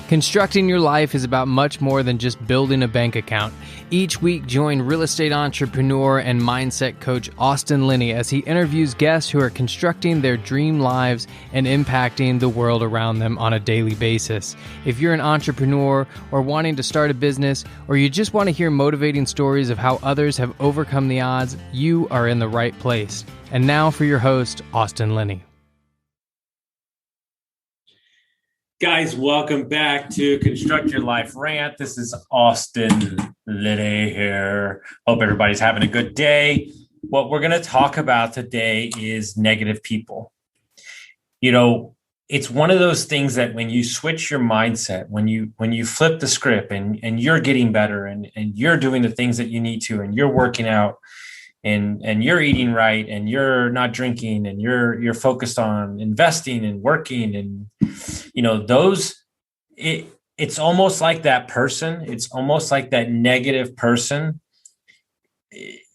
Constructing your life is about much more than just building a bank account. Each week, join real estate entrepreneur and mindset coach Austin Linney as he interviews guests who are constructing their dream lives and impacting the world around them on a daily basis. If you're an entrepreneur or wanting to start a business, or you just want to hear motivating stories of how others have overcome the odds, you are in the right place. And now for your host, Austin Linney. Guys, welcome back to Construct Your Life Rant. This is Austin Linney here. Hope everybody's having a good day. What we're going to talk about today is negative people. You know, it's one of those things that when you switch your mindset, when you flip the script and you're getting better and you're doing the things that you need to and you're working out and you're eating right and you're not drinking and you're focused on investing and working and you know it's almost like that person, it's almost like that negative person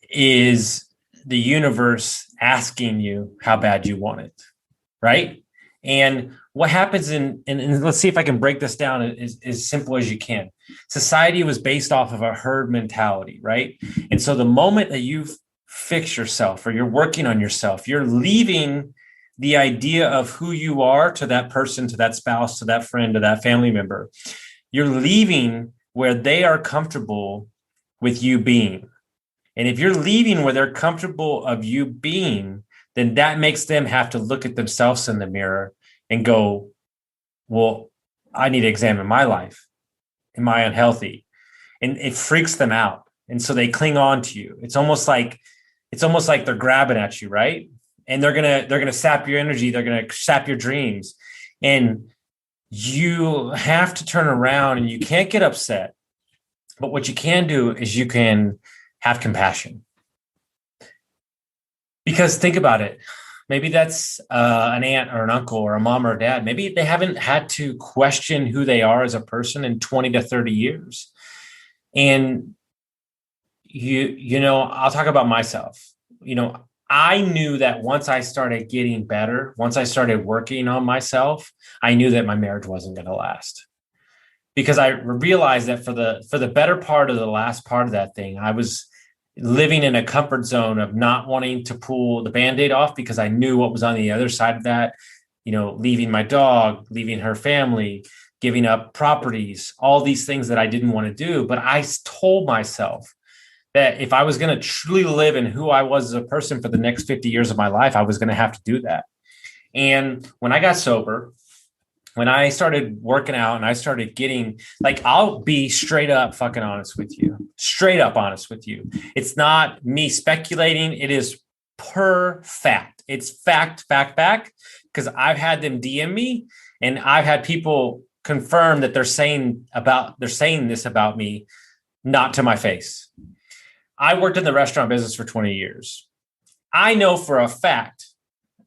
is the universe asking you how bad you want it, right? And what happens and let's see if I can break this down as simple as you can. Society was based off of a herd mentality, right? And so the moment that you've fix yourself or you're working on yourself, you're leaving the idea of who you are to that person, to that spouse, to that friend, to that family member. You're leaving where they are comfortable with you being. And if you're leaving where they're comfortable of you being, then that makes them have to look at themselves in the mirror and go, well, I need to examine my life. Am I unhealthy? And it freaks them out. And so they cling on to you. It's almost like they're grabbing at you, right? And they're gonna sap your energy. They're gonna sap your dreams, and you have to turn around. And you can't get upset, but what you can do is you can have compassion. Because think about it. Maybe that's an aunt or an uncle or a mom or a dad. Maybe they haven't had to question who they are as a person in 20 to 30 years, and you know, I'll talk about myself. You know, I knew that once I started getting better, once I started working on myself, I knew that my marriage wasn't going to last. Because I realized that for the better part of the last part of that thing, I was living in a comfort zone of not wanting to pull the Band-Aid off because I knew what was on the other side of that, you know, leaving my dog, leaving her family, giving up properties, all these things that I didn't want to do. But I told myself that if I was going to truly live in who I was as a person for the next 50 years of my life, I was going to have to do that. And when I got sober, when I started working out and I started getting, like, I'll be straight up fucking honest with you, straight up honest with you. It's not me speculating. It is per fact. It's fact, because I've had them DM me and I've had people confirm that they're saying this about me, not to my face. I worked in the restaurant business for 20 years. I know for a fact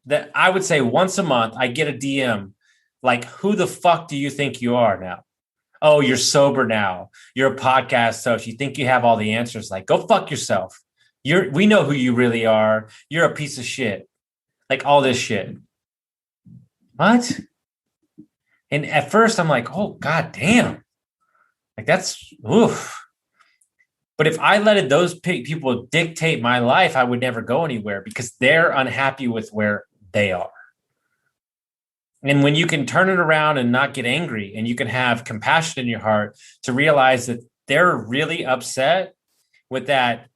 that I would say once a month, I get a DM like, who the fuck do you think you are now? Oh, you're sober now. You're a podcast host. You think you have all the answers. Like, go fuck yourself. We know who you really are. You're a piece of shit. Like all this shit. What? And at first I'm like, oh, God damn. Like that's, oof. But if I let those people dictate my life, I would never go anywhere because they're unhappy with where they are. And when you can turn it around and not get angry and you can have compassion in your heart to realize that they're really upset with that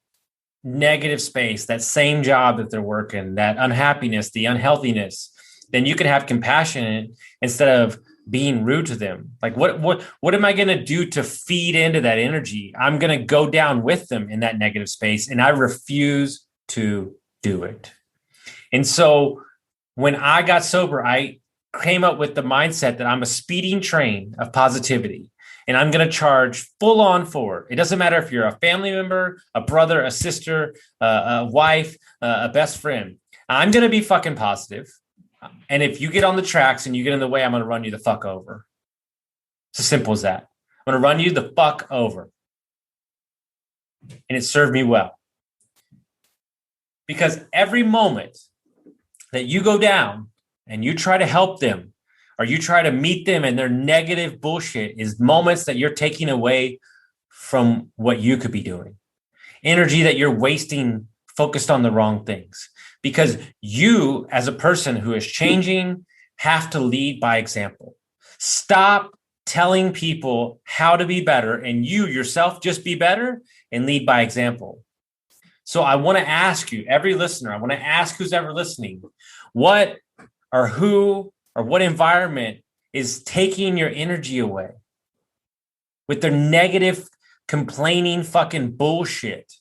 negative space, that same job that they're working, that unhappiness, the unhealthiness, then you can have compassion instead of being rude to them. Like what am I going to do to feed into that energy? I'm going to go down with them in that negative space, and I refuse to do it. And so when I got sober, I came up with the mindset that I'm a speeding train of positivity, and I'm going to charge full on for it. It doesn't matter if you're a family member, a brother, a sister, a wife, a best friend. I'm going to be fucking positive. And if you get on the tracks and you get in the way, I'm going to run you the fuck over. It's as simple as that. I'm going to run you the fuck over. And it served me well. Because every moment that you go down and you try to help them, or you try to meet them and their negative bullshit is moments that you're taking away from what you could be doing. Energy that you're wasting focused on the wrong things. Because you, as a person who is changing, have to lead by example. Stop telling people how to be better, and you yourself just be better and lead by example. So I want to ask you, every listener, I want to ask who's ever listening, what or who or what environment is taking your energy away with their negative, complaining fucking bullshit?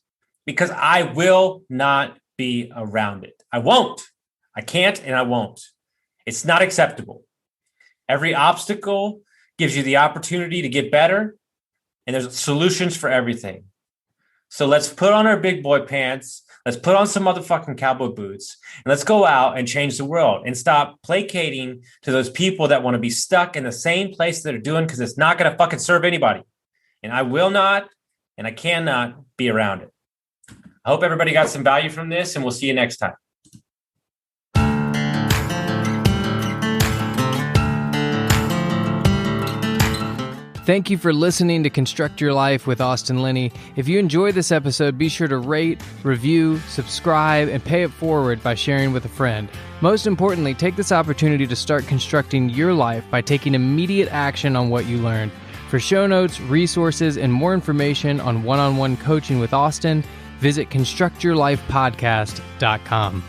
Because I will not be around it. I won't. I can't and I won't. It's not acceptable. Every obstacle gives you the opportunity to get better, and there's solutions for everything. So let's put on our big boy pants. Let's put on some motherfucking cowboy boots, and let's go out and change the world and stop placating to those people that want to be stuck in the same place that they're doing, because it's not going to fucking serve anybody. And I will not, and I cannot be around it. I hope everybody got some value from this, and we'll see you next time. Thank you for listening to Construct Your Life with Austin Linney. If you enjoyed this episode, be sure to rate, review, subscribe, and pay it forward by sharing with a friend. Most importantly, take this opportunity to start constructing your life by taking immediate action on what you learned. For show notes, resources, and more information on one-on-one coaching with Austin, visit constructyourlifepodcast.com.